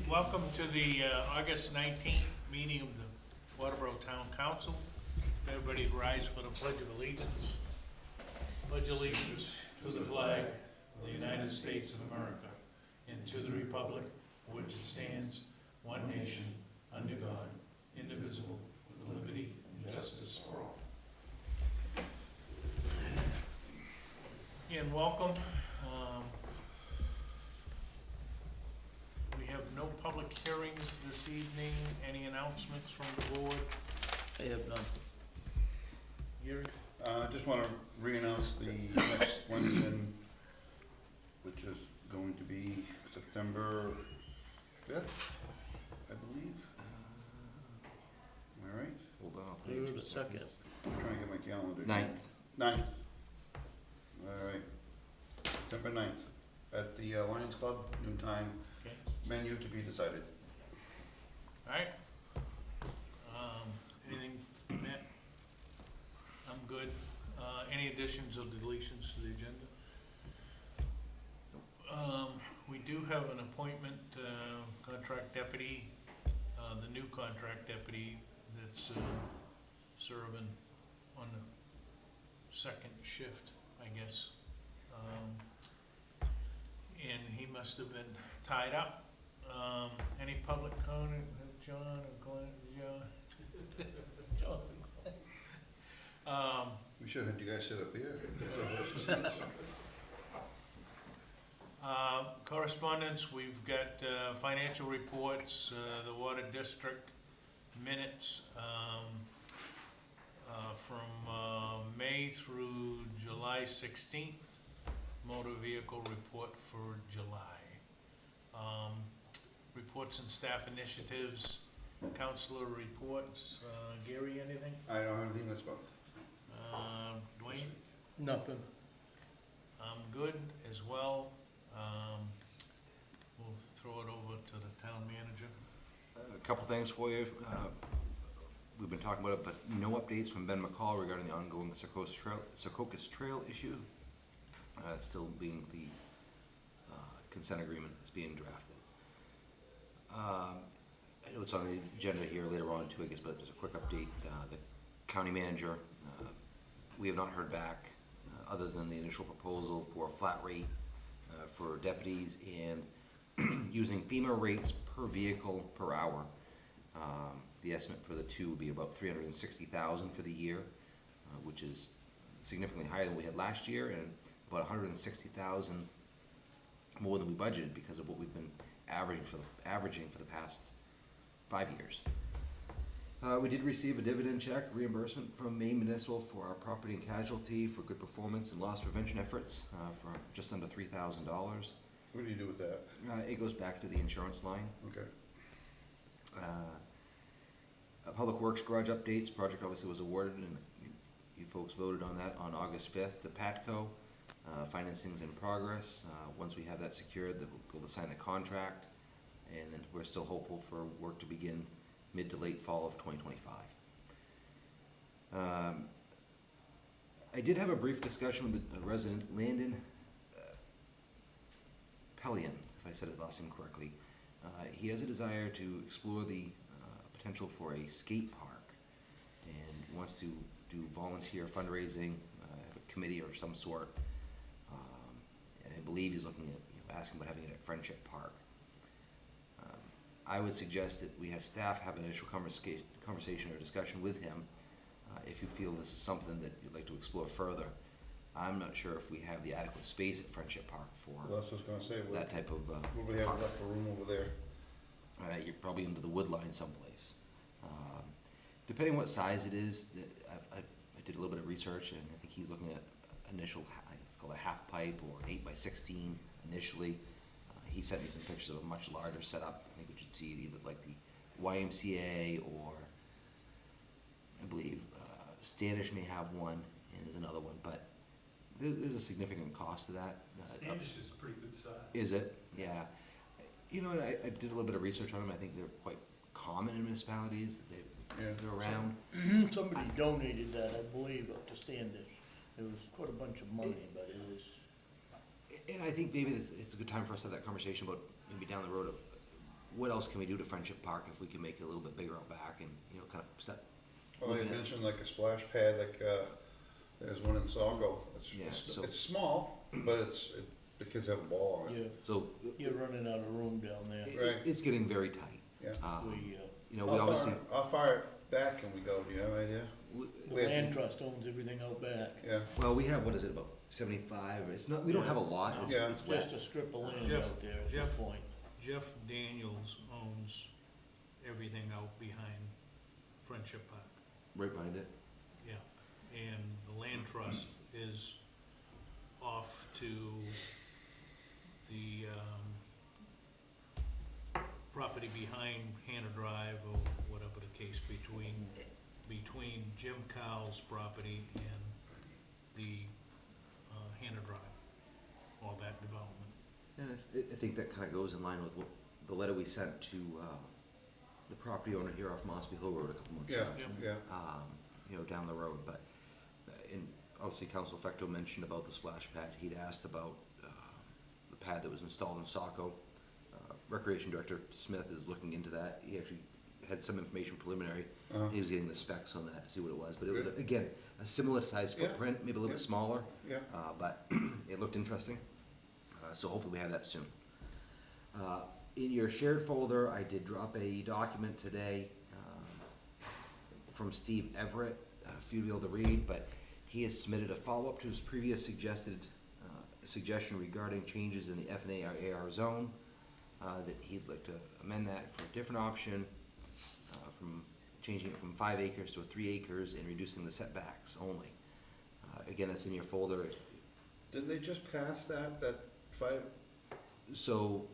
Welcome to the August 19th meeting of the Waterboro Town Council. Everybody rise for the Pledge of Allegiance. Pledge allegiance to the flag of the United States of America and to the republic for which it stands, one nation, under God, indivisible, with liberty and justice for all. And welcome. We have no public hearings this evening. Any announcements from the board? I have none. Gary? Just want to re-announce the next Wednesday, which is going to be September 5th, I believe. Am I right? Hold on, I'll tell you. Wait a second. I'm trying to get my calendar. 9th. All right. September 9th at the Lions Club, noon time. Okay. Menu to be decided. All right. Anything, Matt? I'm good. Any additions or deletions to the agenda? We do have an appointment, contract deputy, the new contract deputy that's serving on the second shift, I guess. And he must have been tied up. Any public comment, John or Glenn? John. We should have you guys sit up here. Correspondence, we've got financial reports, the water district minutes from May through July 16th, motor vehicle report for July. Reports and staff initiatives, counselor reports. Gary, anything? I don't have anything this month. Dwayne? Nothing. I'm good as well. We'll throw it over to the town manager. A couple things for you. We've been talking about it, but no updates from Ben McCall regarding the ongoing Secocas Trail issue. Still being the consent agreement is being drafted. I know it's on the agenda here later on too, I guess, but just a quick update. The county manager, we have not heard back other than the initial proposal for a flat rate for deputies and using FEMA rates per vehicle per hour. The estimate for the two would be about $360,000 for the year, which is significantly higher than we had last year, and about $160,000 more than we budgeted because of what we've been averaging for the past 5 years. We did receive a dividend check reimbursement from Maine Municipal for our property and casualty for good performance and loss prevention efforts for just under $3,000. What do you do with that? It goes back to the insurance line. Okay. Public Works garage updates project obviously was awarded, and you folks voted on that on August 5th. The PATCO financing's in progress. Once we have that secured, we'll be able to sign the contract, and then we're still hopeful for work to begin mid to late fall of 2025. I did have a brief discussion with the resident, Landon Pellion, if I said his last name correctly. He has a desire to explore the potential for a skate park and wants to do volunteer fundraising, have a committee or some sort. And I believe he's looking at asking about having it at Friendship Park. I would suggest that we have staff have an initial conversation or discussion with him if you feel this is something that you'd like to explore further. I'm not sure if we have the adequate space at Friendship Park for Well, that's what I was going to say. that type of What do we have left for room over there? you're probably into the wood line someplace. Depending on what size it is, I did a little bit of research, and I think he's looking at initial, it's called a half pipe or an 8x16 initially. He sent me some pictures of a much larger setup. I think we should see it either like the YMCA or I believe Standish may have one, and there's another one, but there's a significant cost to that. Standish is a pretty good size. Is it? Yeah. You know, I did a little bit of research on them. I think they're quite common in municipalities that they're around. Somebody donated that, I believe, up to Standish. It was quite a bunch of money, but it was. And I think maybe it's a good time for us to have that conversation about maybe down the road of what else can we do to Friendship Park if we can make it a little bit bigger out back and, you know, kind of set. Well, they looking at- mentioned like a splash pad, like, there's one in Saco. Yeah, so- It's small, but the kids have a ball on it. Yeah, So you're running out of room down there. Right. it's getting very tight. Yeah. We, You know, we obviously, How far back can we go? Do you have an idea? the We have land to- trust owns everything out back. Yeah. well, we have, what is it, about 75, it's not, we don't have a lot, it's, Yeah. it's wet. Just a strip of land Jeff- out there is the Jeff- point. Jeff Daniels owns everything out behind Friendship Park, Right behind it. yeah. And the land trust is off to the, property behind Hannah Drive or whatever the case between Jim Cowell's property and the, Hannah Drive, all that development. And I think that kinda goes in line with what, the letter we sent to, the property owner here off Mosby Hill Road a couple months Yeah, ago. yeah. You know, down the road, but, and obviously Council Fecto mentioned about the splash pad, he'd asked about, the pad that was installed in Saco. Recreation Director Smith is looking into that, he actually had some information preliminary, Uh-huh. he was getting the specs on that to see what it was, but it was, Good. again, a similar size Yeah, footprint, maybe a little bit yeah. smaller, Yeah. but it looked interesting, so hopefully we have that soon. In your shared folder, I did drop a document today from Steve Everett, for you to be able to read, but he has submitted a follow-up to his previous suggestion regarding changes in the F and AR zone, that he'd like to amend that for a different option, from changing it from 5 acres to 3 acres and reducing the setbacks only. Again, that's in your folder. Didn't they just pass that five? So,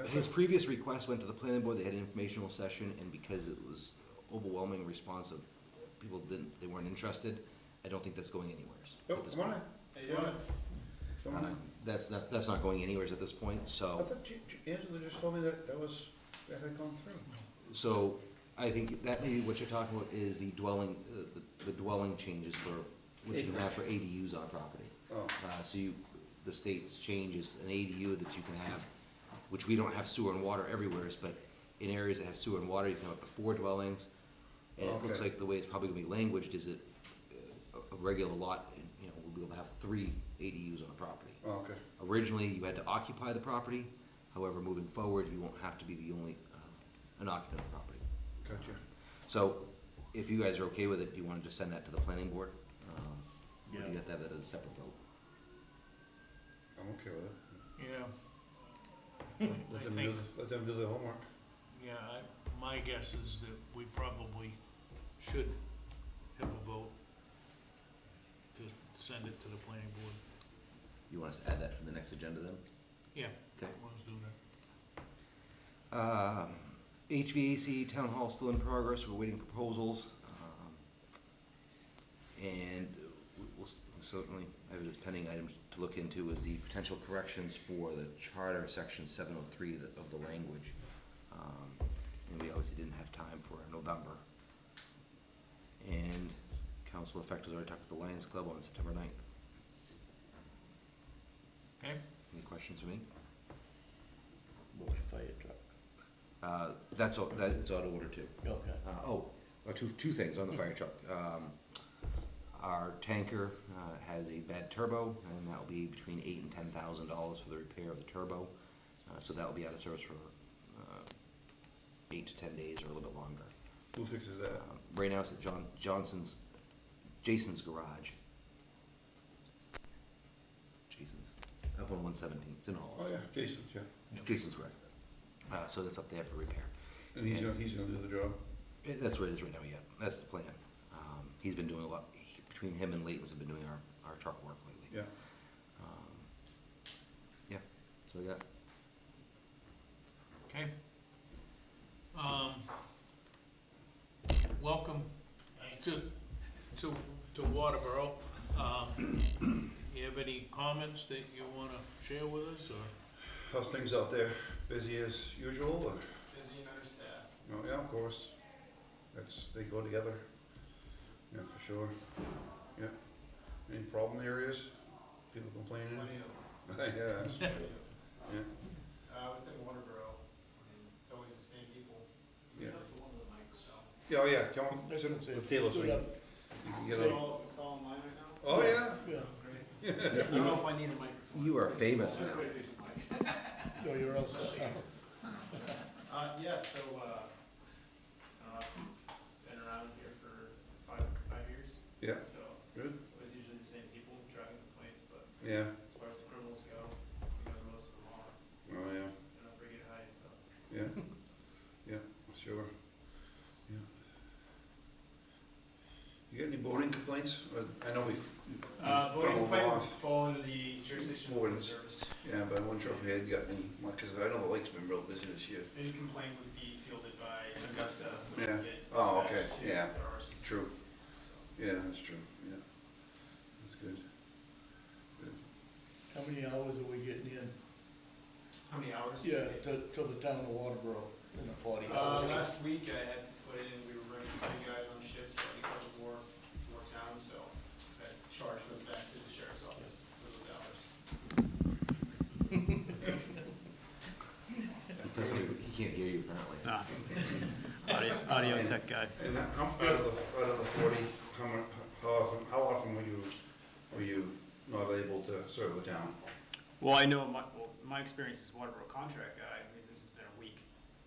his previous request went to the planning board, they had an informational session, and because it was overwhelming response of people they weren't interested, I don't think that's going anywhere Oh, at this come on point. in. Come on in. Come on in. That's not going anywhere at this point, I so, thought Angela just told me that that had gone through. so I think that maybe what you're talking about is the dwelling, the dwelling changes for, which you can have for ADUs on property. Oh, So the state's change is an ADU that you can have, which we don't have sewer and water everywhere, but in areas that have sewer and water, you can have up to 4 dwellings. And it looks Okay. like the way it's probably gonna be languaged is that a regular lot, you know, will be able to have 3 ADUs on a property. oh, okay. Originally, you had to occupy the property, however, moving forward, you won't have to be the only, an occupant of the property. Gotcha. So, if you guys are okay with it, do you wanna just send that to the planning board? Or do Yeah. you have to have that as a separate vote? I'm okay with it. Yeah. Let I them think, let them do their homework. yeah, my guess is that we probably should have a vote to send it to the planning board. You want us to add that for the next agenda then? Yeah, Okay. let's do that. HVAC town hall still in progress, we're waiting proposals. And we'll certainly have it as pending items to look into is the potential corrections for the charter section 703 of the language. And we obviously didn't have time for November. And council effect was already talked with the Lions Club on September 9th. Okay? Any questions for me? Fire truck. That's out of order too. Okay. Two things on the fire truck. Our tanker has a bad turbo, and that will be between $8,000 and $10,000 for the repair of the turbo. So that will be out of service for 8 to 10 days or a little bit longer. Who fixes that? Right now it's at Jason's garage. Jason's, up on 117, it's in Hollis. Oh, yeah, Jason, yeah. Jason's garage. So that's up there for repair. And he's gonna do the job? That's what it is right now, yeah, that's the plan. He's been doing a lot, between him and Layton's have been doing our truck work lately. Yeah. Yeah, so I got, Okay. Welcome to Waterboro. You have any comments that you wanna share with us, or? How's things out there? Busy as usual, or? Busy and understaffed. Oh, yeah, of course. They go together. Yeah, for sure. Yeah. Any problem areas? People complaining? Plenty of them. Yeah, that's for sure. Yeah. Within Waterboro, I mean, it's always Yeah, oh yeah, come on, That's sit what I'm at saying. the table so Put you up. can get a. It's all online right now? Oh, yeah? Yeah, Great. I don't know if I need a microphone. You are famous now. Wait, there's a mic. no, you're all set. Yeah, so, been around here for five years. Yeah, So, good, it's always usually the same people driving complaints, but yeah, as far as the criminals go, you know, most of them are, oh, yeah, they're not very good at hiding, so. yeah, yeah, sure, yeah. You got any boating complaints? I know we've. Voting funneled complaint would off. fall under the jurisdiction of the Wardens. service. Yeah, but I wasn't sure if we had got any, because I know the lake's been real busy this year. Any complaint would be fielded by Augusta, which Yeah. would get Oh, okay. dispatched to Yeah. our RCC. True. So, Yeah, that's true, yeah. That's good. How many hours are we getting in? How many hours? Yeah, to the town of Waterboro in the 40 hours. Last week I had to put in, we were running 3 guys on shifts, so I covered more towns, so that charge goes back to the sheriff's office for those hours. He can't hear you apparently. Audio tech guy. And how, out of the 40, how often were you not able to serve the town? Well, I know my experience as Waterboro contract guy, I mean, this has been a week,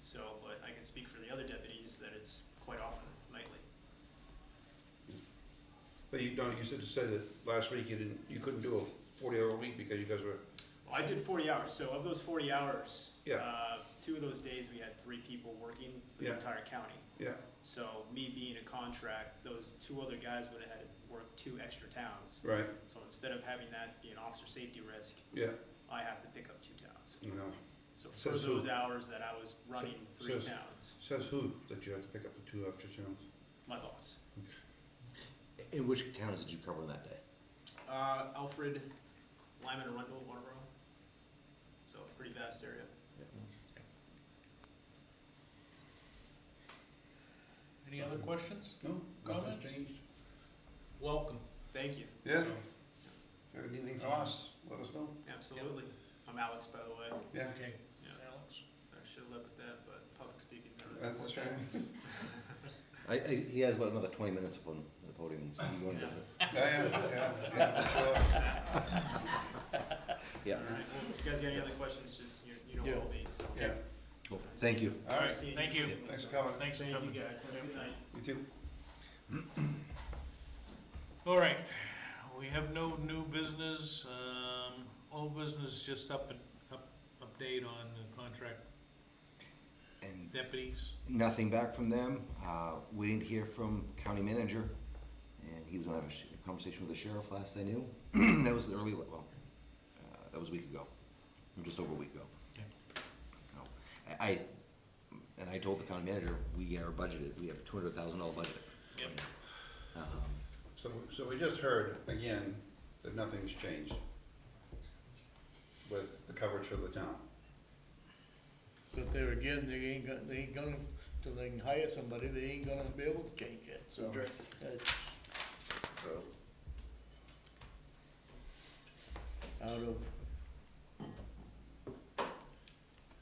so, but I can speak for the other deputies that it's quite often nightly. But you said that last week you couldn't do a 40-hour week because you guys were, Well, I did 40 hours, so of those 40 hours, Yeah. 2 of those days we had 3 people working for the Yeah. entire county. yeah, So me being a contract, those 2 other guys would have had to work 2 extra towns. right, So instead of having that be an officer safety risk, yeah, I have to pick up 2 towns. no. So for Says who? those hours that I was running 3 says- towns, Says who that you have to pick up the 2 extra towns? my boss. In which towns did you cover that day? Alfred, Lyman, and Rundle, Waterboro. So pretty vast area. Any other questions? No, Comments? nothing's changed. Welcome. Thank you. Yeah, So, have anything for us, let us know. absolutely. I'm Alex, by the way. Yeah, Okay, Yeah. Alex. So I should have led with that, but public speaking's never. that's right. He has about another 20 minutes up on the podium. He's going to. Yeah, for sure. Yeah. All right. Well, if you guys got any other questions, just, you know where I'll be, so. Yeah, Cool. Thank you. all right, See you. Thank you. thanks for coming. Thanks for Thank coming. you guys. Have a good night. You too. All right, we have no new business, old business, just update on the contract And deputies. nothing back from them. Waiting to hear from county manager. And he was gonna have a conversation with the sheriff last I knew. That was that was a week ago, just over a week ago. Okay. No. I told the county manager, we are budgeted, we have a $200,000 budget. Yep. So we just heard, again, that nothing's changed with the coverage for the town. But there again, they ain't gonna, till they can hire somebody, they ain't gonna be able to change it, so. Okay. That's So, out of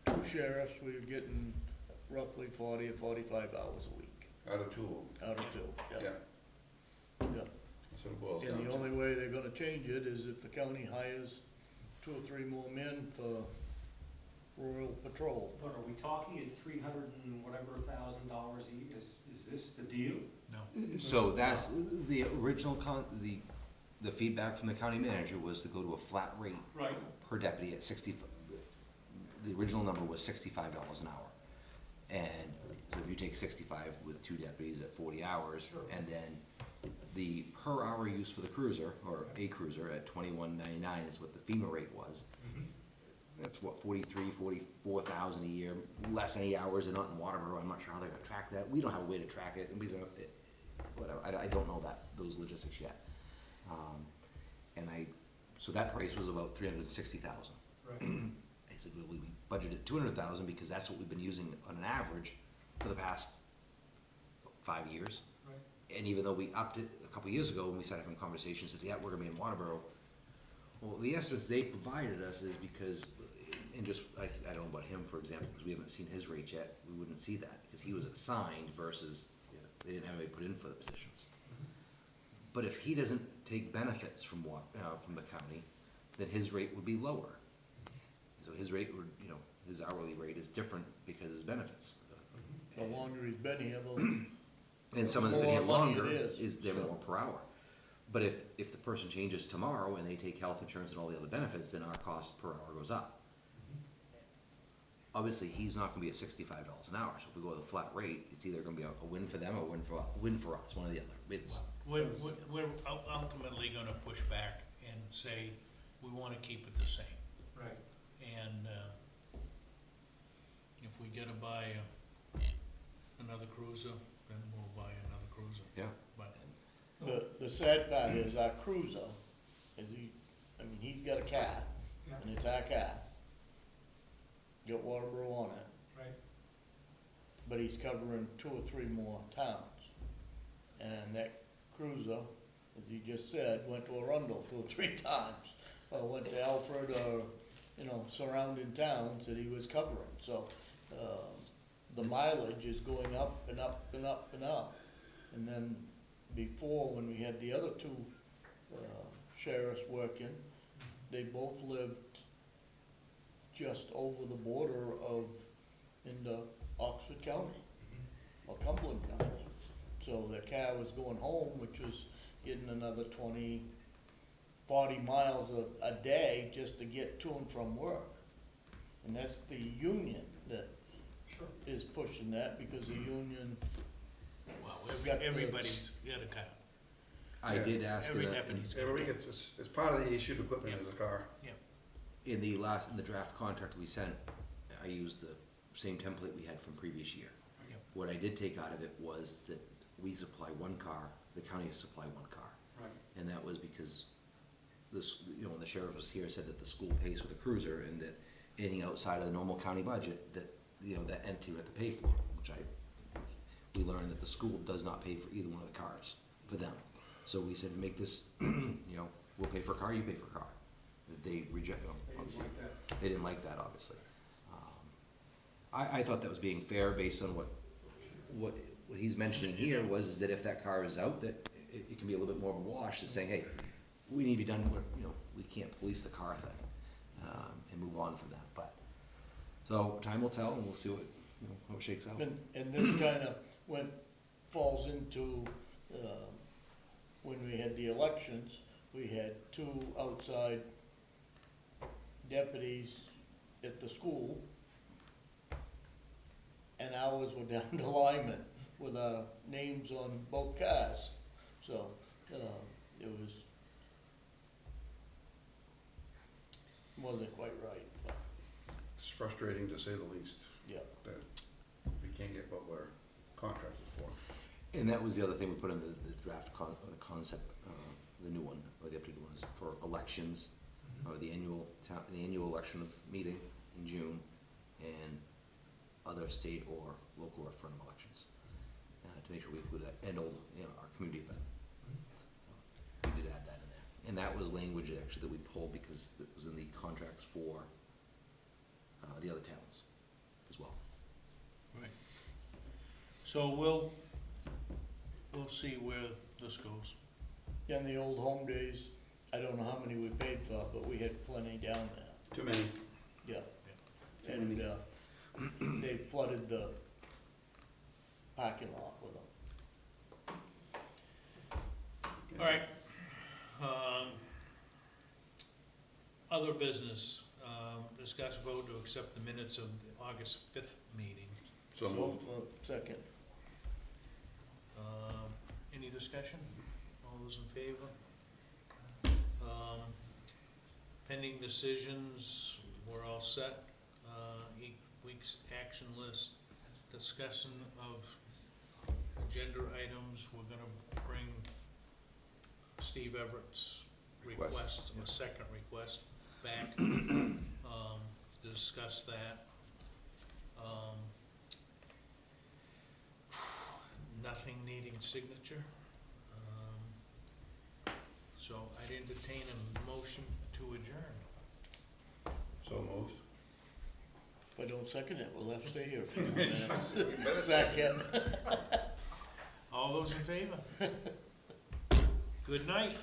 2 sheriffs, we're getting roughly 40 or 45 hours a week, out of 2 of out of 2, them, yeah. yeah, Yeah. that's what it boils down And the to. only way they're gonna change it is if the county hires 2 or 3 more men for rural patrol. But are we talking at $300 and whatever $1,000 a year? Is this the deal? No. So that's the original the feedback from the county manager was to go to a flat rate Right. per deputy at the original number was $65 an hour. And so if you take 65 with 2 deputies at 40 hours, Sure. and then the per hour use for the cruiser, or a cruiser at $21.99 is what the FEMA rate was. That's what, 44,000 a year, less any hours, they're not in Waterboro, I'm not sure how they're gonna track that, we don't have a way to track it, and whatever, I don't know those logistics yet. So that price was about 360,000. Right. I said, well, we budgeted 200,000 because that's what we've been using on an average for the past 5 years. Right. And even though we upped it a couple of years ago when we started having conversations, said, yeah, we're gonna be in Waterboro. Well, the estimates they provided us is because, and just, I don't know about him, for example, because we haven't seen his rates yet, we wouldn't see that, because he was assigned versus they didn't have anybody put in for the positions. But if he doesn't take benefits from from the county, then his rate would be lower. So his rate would, his hourly rate is different because of his benefits. The longer he's been here, the And someone that's been here more money longer it is, they're so. more per hour. But if the person changes tomorrow and they take health insurance and all the other benefits, then our cost per hour goes up. Obviously, he's not gonna be at $65 an hour, so if we go with a flat rate, it's either gonna be a win for them or a win for us, one or the other. It's, We're ultimately gonna push back and say, we wanna keep it the same. Right. And, if we gotta buy another cruiser, then we'll buy another cruiser. yeah, But, the sad part is our cruiser, he's got a car, Yeah. and it's our car. Got Waterboro on it, Right. but he's covering 2 or 3 more towns. And that cruiser, as he just said, went to Arundel 2 or 3 times, or went to Alfred, or, surrounding towns that he was covering, so, the mileage is going up and up and up and up. And then before, when we had the other 2, sheriffs working, they both lived just over the border into Oxford County, or Cumberland County. So their car was going home, which was getting another 20, 40 miles a day just to get to and from work. And that's the union that is pushing that, because the union, well, Got the- everybody's got a car. I Yeah. did ask Every that deputy's got a Everybody car. gets, it's part of the issued equipment Yeah. in the car. in the draft contract we sent, I used the same template we had from previous year. Yep. What I did take out of it was that we supply 1 car, the county supply 1 car. Right. And that was because this, when the sheriff was here, said that the school pays for the cruiser, and that anything outside of the normal county budget, that, that entity would have to pay for, which we learned that the school does not pay for either one of the cars for them. So we said, make this, we'll pay for a car, you pay for a car. If they reject, obviously, they didn't like that, obviously. I thought that was being fair based on what he's mentioning here is that if that car is out, that it can be a little bit more of a wash, that's saying, hey, we need to be done, we can't police the car thing, and move on from that, but, so, time will tell, and we'll see how it shakes out. and this kinda falls into, when we had the elections, we had 2 outside deputies at the school, and ours were down to linemen with our names on both cars. So, wasn't quite right, but, It's frustrating to say the least, yeah. that we can't get what we're contracted for. And that was the other thing we put in the draft or the concept, the new one, or the updated one, is for elections, or the annual election of meeting in June, and other state or local referendum elections, to make sure we include that, and our community event. We did add that in there, and that was language actually that we pulled because it was in the contracts for, the other towns as well. Right. So we'll see where this goes. In the old home days, I don't know how many we paid for, but we had plenty down there, Too many. yeah. Too And, many. they flooded the parking lot with them. All right. Other business, discuss vote to accept the minutes of the August 5th meeting. So moved. Second. Any discussion? All those in favor? Pending decisions, we're all set. 8 weeks action list, discussion of agenda items. We're gonna bring Steve Everett's request, a second request back, to discuss that. Nothing needing signature. So I'd entertain a motion to adjourn. So moved. If I don't second it, we'll have to stay here for a few minutes. Second. All those in favor? Good night.